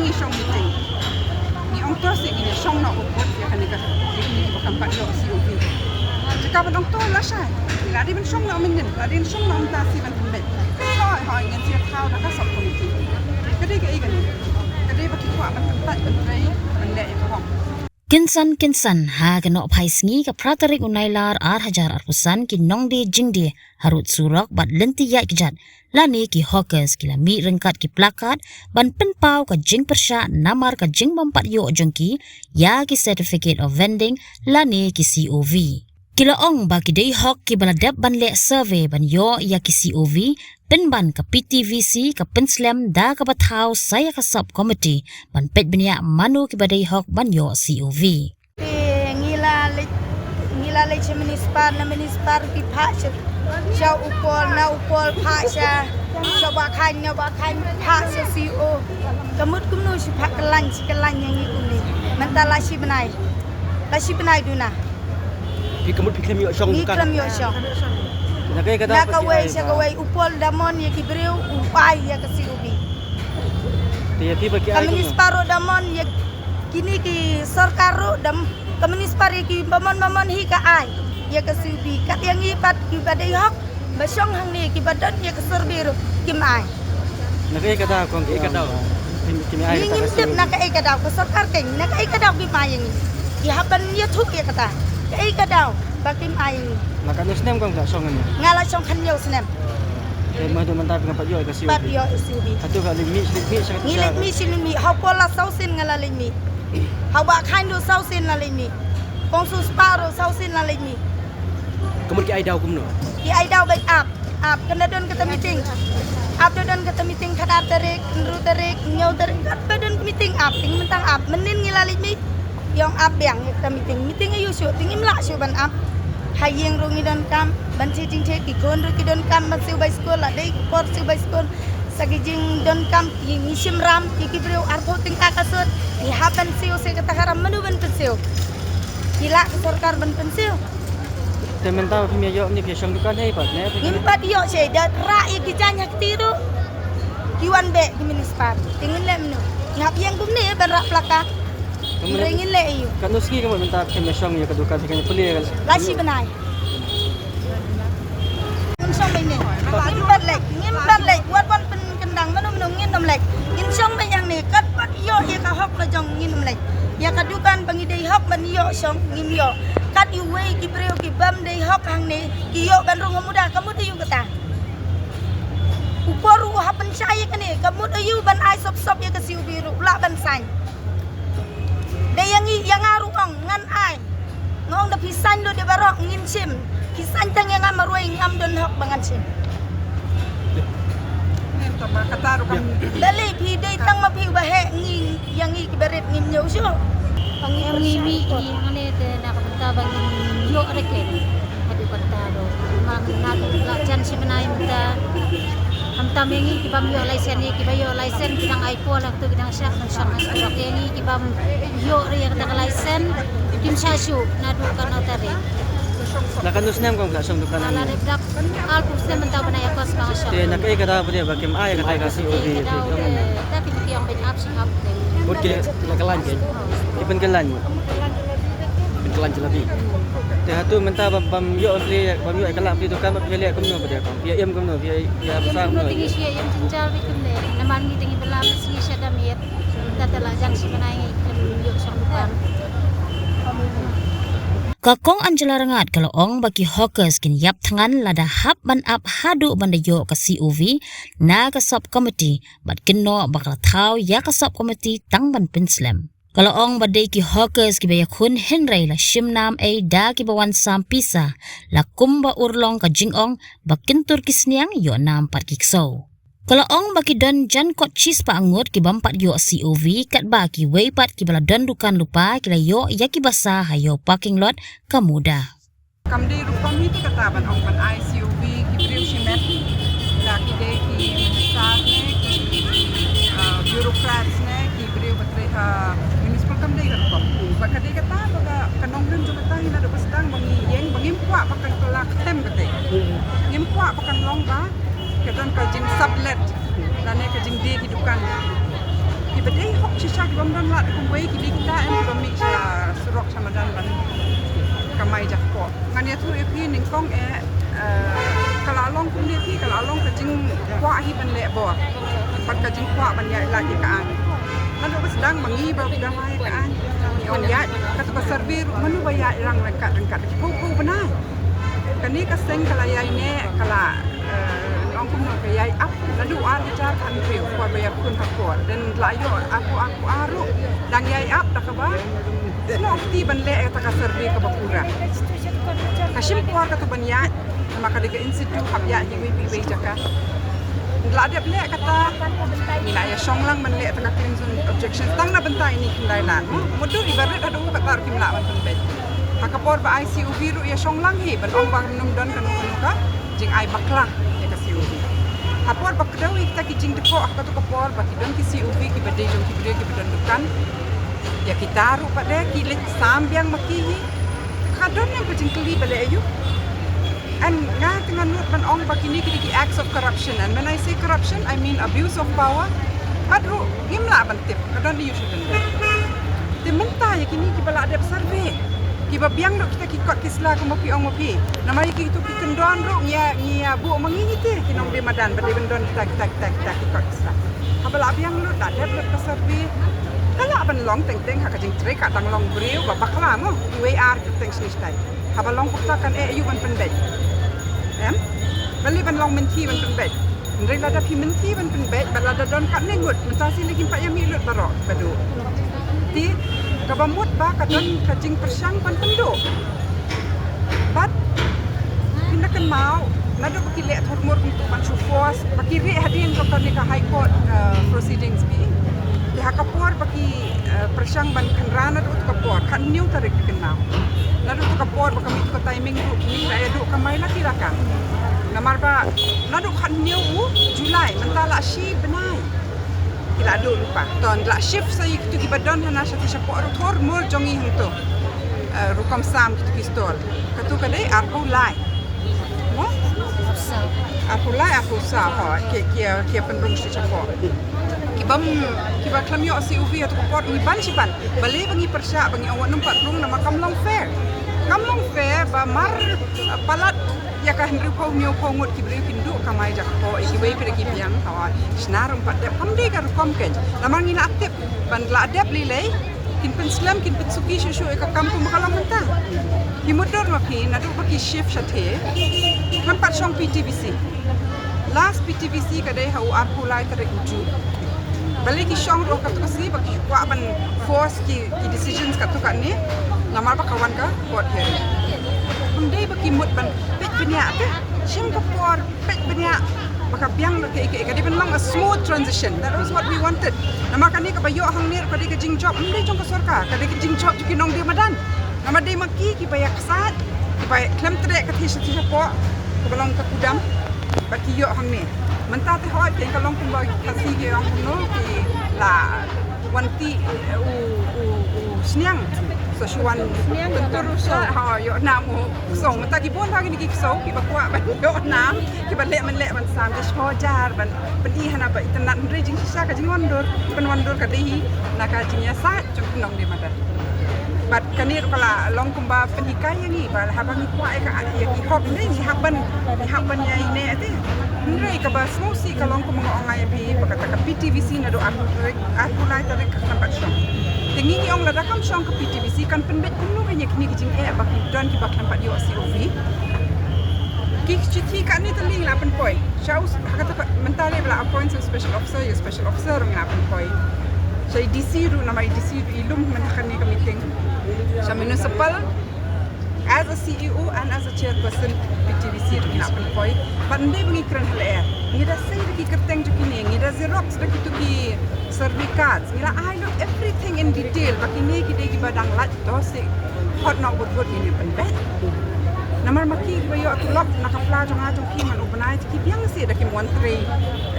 ngi song meeting ni ong to se ni song na upot ya kan ka ni bukan pak yo COV jika ban ong to la sai la di ban song na min la di song na ta si ban ben hai ngan sia thao da ka sop committee ka dei ka ikan ka dei ba ki kwa ban pat ban rei ban le ka hong Kinsan ha kano phai sngi ka pratarik unailar ar hajar arpusan ki nongdi jingdi harut surak bat lenti ya kijat lani ki hawkers ki lami rengkat ki plakat ban penpau ka jing persya namar ka jing mampat yo jongki ya ki certificate of vending lani ki COV kila ong ba ki dei hawk ki baladap ban le survey ban yo ya ki COV penban ka PTVC ka penslam da ka bathau saya ka sub committee ban pet benia manu ki badai hok ban yo COV ngila le municipal na municipal ki phak cha upol na upol phak cha ba khan phak cha CO kamut kumnu si phak kelan yang ini mentala si benai duna pi kamut pi klem yo song kan klem yo song Nakaway upol damon ya kibreu upai ya ke COV. Komunis paro damon ya kini ki sarkaro dam komunis pari ki bamon hi ka ai ya ke COV. Kat yang ipat ki badai hok basong hang ni ki badan ya ke serbiru kim ai. Nakai kata kong ki kata. Kimi ai kata. Ini tip nakai kata ko sarkar king nakai kata bi mayang. Ki haban ya thuk ya kata. Kai kata bakim ai. Maka nusnem kong tak songan ni. Ngala song kan yo snem. Madu mantap dengan Pak Yo ke COV. Pak Yo COV. Atu ka limit sangat. Ngilik mi silimi hau pola sausin ngala limi. Hau ba khandu sausin la limi. Kongsu sparo sausin la limi. Kemudian ki ai dau kumno. Ki ai dau baik up kena don kata meeting. Up don kata meeting kada tarik, nru tarik, nyau tarik kat badan meeting up, ting mentang up. Menin ngila limi. Yang up yang kata meeting ayu syu, ting imla syu ban up. Hayeng rungi don kam ban chi jing the ki kon ru ki don kam ban siu bai skol la dei por siu bai skol sagi jing don kam ki misim ram ki breu arpo ting ka kasut ni haban siu se kata haram menu ban pensiu kila sarkar ban pensiu Temen tahu pimia yo ni piasong dukan hai pat ne. Impat yo se da ra ki janya tiru ki wan be ki municipal tingin le menu ni hap yang kumne ban ra plakat Ringin le iyo. Kanuski kamu minta kemesong ya kedukan sikanya puli kan. Lasi benai. Insong be ni. Ngimbat lek wan pen kendang menu ngindom lek. Insong be yang ni kat pat yo ya ka hok la jong ngindom lek. Ya kadukan pangidei hok ban yo song ngim yo. Kat yu wei ki breu ki bam dei hok hang ni ki yo ban rung muda kamu tu yung kata. Uporu hapen saya kan ni kamu ayu ban ai sop ya ke siu biru la ban sang. Yang aruang ngan ai ngong da pisan do de barok ngin sim pisan tang yang amaruai ngam don hok bangan sim dali pi dei tang ma pi ba he ngi yang ngi kibaret ngim nyau syo pangi mi ngane de na ka bangin yo reken hadu kata do mang na la chan simenai mta hamta mengi ki bam yo license ni ki ba yo license kidang ai po la tu kidang syak man syak mas ko ni ki bam yo re yang kidang license kim sasyu na du kan otare La kanusnem kong tak song dukan ala ni. de dak al pusne menta bana ya kos bang syak Te nakai kata dia bakim ai kata ka COV. tapi ki yang ben up syak Bud ki la kelan ke. Ipen kelan. Ipen kelan jelabi. Te hatu menta bam yo pli bam yo kelak pli dukan bam lihat kumno pada kong. Pia em kumno pia besar kumno. Tinggi sia yang cencal bikin deh. Naman ni tinggi belam sini sia damiet. Tata jang si menai yo sang depan. Kakong Angela rengat kalau ong bagi hawkers kin yap tangan lada hap ban up hadu banda yo ke COV na ke sub committee bat keno bakal tau ya ke sub committee tang ban penslam. Kalau ong badai ki hawkers ki bayakun Henry la shimnam ay da ki bawan sam pisa la kumba urlong ka jingong bakintur kisniang yo nam pat kikso. Kalau ong bagi don jan kot cheese pa angut ki bampat yo COV kat ba ki weipat ki bala don dukan lupa ki la yo ya ki basa hayo parking lot kamuda. Kamdi rupam hiti kataban ong pan ICOV ki breu shimet la ki de ki minister ne ki bureaucrats ne ki breu batre municipal kamdi rupam. Baka de kata baka kanong rin jo kata hina do pasdang bangi yeng bangimpuak pakan kelak tem kate. Ngimpuak pakan longga kedan ka jing sublet lane ka jing de ki dukan Iba deh hok cisak bam dan lat kumbay kita bami sa surok sama dan ban kamay jakpo. Ngania tu epi ningkong kalalong kum dia pi kalalong kajing kwa hi ban le bo. Pat kajing kwa ban ya la je kaan. Nado ba sedang mangi ba dah mai kaan. Yon ya kata ba servir manu ba ya rang rengkat ko benai. Kani ka seng kala ya ne kala ong kum ka ya ap nadu ar bicar kan riu kwa ba ya kun hakor dan layo aku aru dang ya ap da ka ba. Snok ti ban le ta ka servir ka ba pura. Kashim kuar ka to ban ya maka dekat institut habya hiwi pi jaka nglade ble kata nila ya songlang man le tengah cleansing objection tang na bentai ni kindai lan mudu ibarat ada kata kimla man penbet hakapor ba ICU biru ya songlang hi ban ong bang num don kanu ka jing ai baklang ya ka CUV hapor bakdawi kita ki jing deko ka to kapor ba kidon ki CUV ki bade jong ki bade ki badan dukan ya kita ru pada ki le sambiang maki kadon yang pejing keli bale ayu. And nga tengah nut ban ong bakini kini acts of corruption. And when I say corruption, I mean abuse of power. Padru gimla ban tip kadon you shouldn't do. Di menta ya kini ki bala ada survey. Ki ba biang dok kita ki kot kisla ko mopi ong mopi. Namai ki tu ki kendon ro ngia bu mangi te ki nong de madan bade bendon kita ki kot kisla. Habala biang lu da de ka survey. Kala ban long teng ha ka jing tre ka tang long breu ba bakla mo UAR ki teng snistai. Habalong putakan ayu ban penbet. Bali ban long menti ban penbet. Ndrei lada pi menti ban penbet, balada don kat nengut, mentasi lagi 4 yang milut barok badu. Ti kabamut ba kadon kajing persang ban pendo. Bat pinakan mau nado ko kile thormor untuk ban sufos, bakiri hadin ko ni ka high court proceedings bi. Di hakapor baki persang ban kanrana do kapor, kan new tarik kenau. Nado tu kapor ba kami ko timing group ni kaya do kamay laki laka. Namar ba nado kan new Julai mentala shi benai. Kila do lupa. Ton la shift sa yik tu kibadon hana sa sapor thor mur jongi hito. Rukam sam tu kistol. Katu kadai arpo lai. Mo? Arpo lai arpo sa ha ke pendung si sapor. Kiba klamyo si UV atau kapor ni ban siban. Bali bangi persya bangi awak numpat rung nama kamlong fair. Kamlong fair ba mar palat ya ka hendru pau mio pau ngut kibri kindu kamai jak po ikibai pergi biang hawa snarum padep kamde ka rukom ken lamang ina aktif ban la adep lilei kin penslam kin pensuki shushu ka kampung makalang mentah himudor mapi nadu baki shift shathe nampat song PTVC last PTVC kadai hau arpulai tarik uju balik ki song ro ka to si baki kwa ban force ki decisions ka to kan ni lamar ba kawan ka court hearing Mundai baki mut ban pet benya ke Singapore pet benya baka biang lo ke di long a smooth transition. That was what we wanted. Nama kani ka bayo hang ner pada ke jing job mundai jong ka sorka ka ke jing job ki nong dia madan. Nama dei maki ki bayak sat ki bayak klem trek ka thi sati po ka balong ka kudam baki yo hang ne. Menta te hoi ke ka long kum ba kasi ke ang no ki la wanti sniang so shuan tentur sa ha yo namu so mata ki bon bagi ni ki so ki bakwa ban yo nam ki ban le ban sam ke shojar ban i hana ba internet ndre jing sa ka jing wondur ka dehi na ka jing ya sa jong nong di mata bat kanir kala long kumba penikai yang ni ba habang ni kwa ka ya ki hop ni haban ya ine ate ndre ka ba smosi ka long kumba ongai bi bakata ka PTVC na do aku lai tarik ka tempat shop Tingi ni ong lada kam syong ke PTVC kan penbet kuno kanya kini kijing baki don ki baklan pat yo COV. Ki cuti kat ni teling 8 poin. Shaus kata mentale bela appoint special officer yo special officer ng 8 poin. Saya DC ru nama DC ru ilum menakan ni ka meeting. Sa municipal as a CEO and as a chairperson PTVC ru 8 poin. Pandai mengikran hal Ngida say ki kerteng ju kini ngida Xerox dak itu ki certificates ngila I know everything in detail bakini ki degi badang lat dosi hot not wood ini penbet namar maki ki bayo tu lok nakapla jong ajong ki man ubanai ki biang si dak ki montre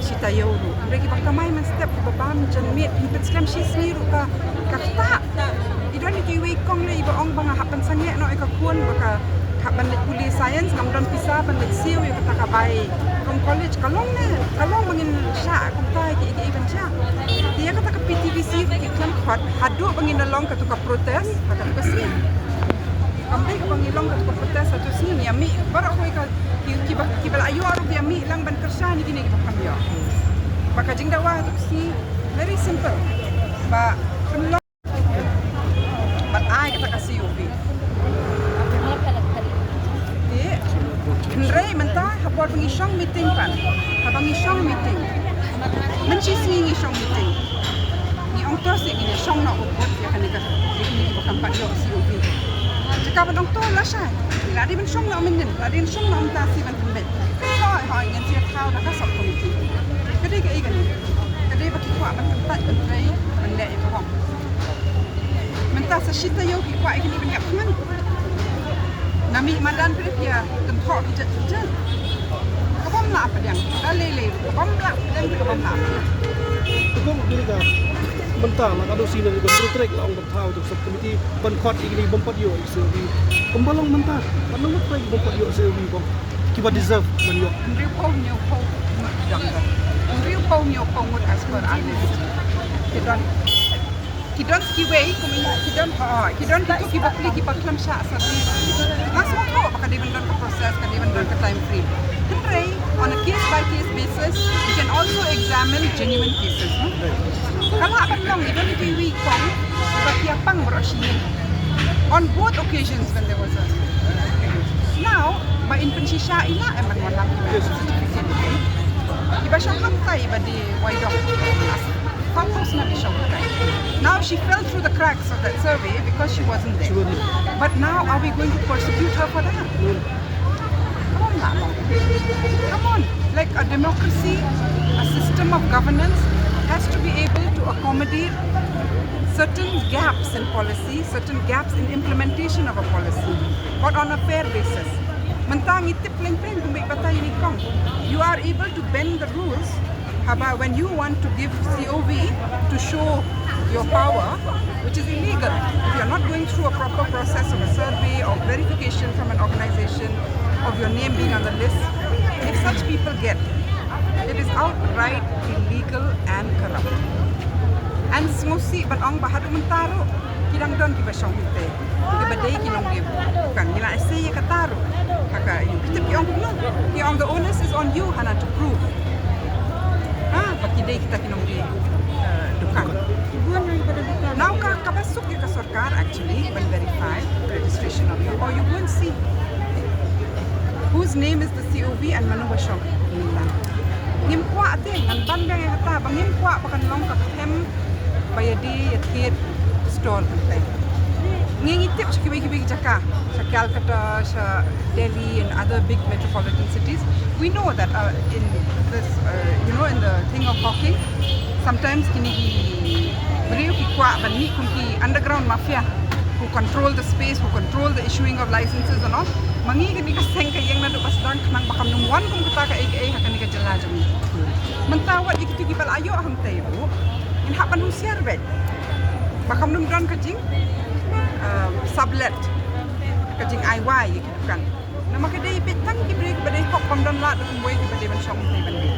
sita yoru breki bakamai man step ki babam jan mit ki penslam shi sniru ka kata idon ki we kong le iba ong banga hapan sange no ka kuon baka kaban le police science ngam don pisa ban le siu yo kata ka bai from college kalong mangin sha kumtai ki even sha dia kata ke PTV TVC iklan hadu banginalong katuka protes katuka sin kampai ka bangilong katuka protes satu sin ya mi bara ko kibal ayo aru ya mi lang ban kersa ni gini kita kamyo baka jing dawa tu si very simple ba penlong but ai kata kasi ubi Henry mentah hapor pengisong meeting pan habang isong meeting mencising isong meeting ni ong tos ni isong na upot ya kanika ni bakang padyo si ubi jika padong to la sha ladi ben song na menen ladi song na umta si ban pembet ha ha ngan sia thau da ka sop committee kadai ka ikan kadai baki kwa ban tempat Henry mende itu hong mentah sa shita yo ki kwa ikini ben yap man nami madan prepia kentok je kabom na apa yang lele kabom la dan kabom na Tukung gini ka mentah nak ada sini dengan protrek lah orang tahu tu subkomiti bankhot ini bompat yo isu kembalong mentah kan nak protrek bompat yo isu bom kiba deserve banyo Riu pau younger Riu pau mut as per analyst kidon kiwei kidon itu kibakli kibaklam sya sabi langsung tahu apakah dia bendon ke proses kan dia bendon ke time frame Henry on a case by case basis you can also examine genuine cases kalau apa long even kiwi kong bakiapang berasyin on both occasions when there was a now ba in pensisya ila emang walang iba siya hamtay iba di waidong Pangkos na siya hamtay now she fell through the cracks of that survey because she wasn't there but now are we going to persecute her for that come on like a democracy a system of governance has to be able to accommodate certain gaps in policy, certain gaps in implementation of a policy, but on a fair basis. Mentang itip leng-leng kumbik batay ni kong. You are able to bend the rules haba when you want to give COV to show your power, which is illegal. If you are not going through a proper process of a survey or verification from an organization of your name being on the list, if such people get, it is outright illegal and corrupt. And smusi ban ong bahadu mentaro kidang don ki basong hite ki badai ki nong gi kan nila essay ka taro kaka you kitip ki ong no ki ong the onus is on you hana to prove baki dai kita ki nong gi dukan now ka kabasuk ki ka sarkar actually ban verify registration of you or you won't see whose name is the COV and manu basong nila ngim kwa ate ngan ban bang hata bangim kwa pakan long ka hem bayadi yatkir store kuntai ngi tip kibi jaka sa Calcutta sa Delhi and other big metropolitan cities we know that in this in the thing of hawking sometimes kini beriu ki kwa ban ni kunki underground mafia who control the space who control the issuing of licenses and all mangi kini ka seng ka yang nadu pasdang nang bakam nung wan kung kita ka ai hakan ni ka jalajam mentawat ikitu ki bal ayo aham taibu in hapan husiar bet bakam nung don kajing sublet kajing IY gitu kan nama kedai petang ki break badai hok pam don la dum boy ki badai ban song tai bandi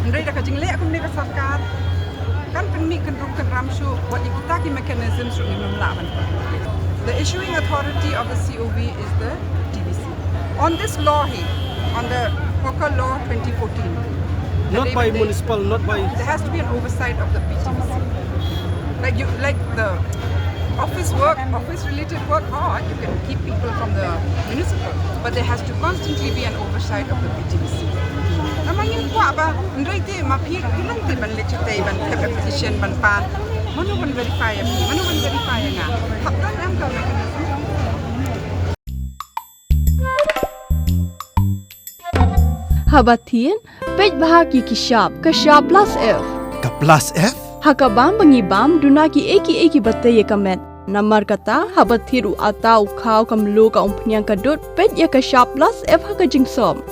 ndai da kajing le akum ni ka sarkar kan penmi kan rum kan ramshu what kita ki mechanisms rum num la ban the issuing authority of the COV is the TVC on this law on the Hawker law 2014 not by municipal not by there has to be an oversight of the PTVC like the office related work you can keep people from the municipal but there has to constantly be an oversight of the PTVC namangin ko ba ndai te mapi ilang te ban lecite ban petition ban pan manu ban verify nga hapdan am ka mechanism Habatin, pej bahagi Kashab plus F. Ka plus F? Hakabam bangibam dunaki eki batay kamet. Namar kata habathiru atau kau kamlo ka umpnyang kadot pej ya Kashab plus F hakajing som.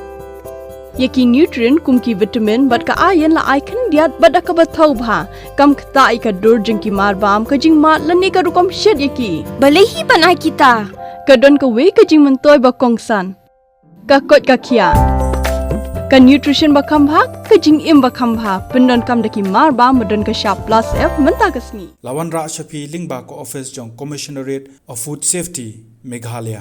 Yaki nutrient kumki vitamin bat ka ayan la icon diat bat akabatau bha. Kam kata ika dur jengki marbam kajing mat lani ka rukom shed yaki. Balehi panai kita. Kadon ka we kajing mentoy bakongsan. Kakot kakia. ka nutrition bakam bha ka jing im bakam bha pendon kam daki mar ba modon ka sharp plus f menta kasni Lawan Ra Shafi Lingba ko office jong Commissionerate of Food Safety Meghalaya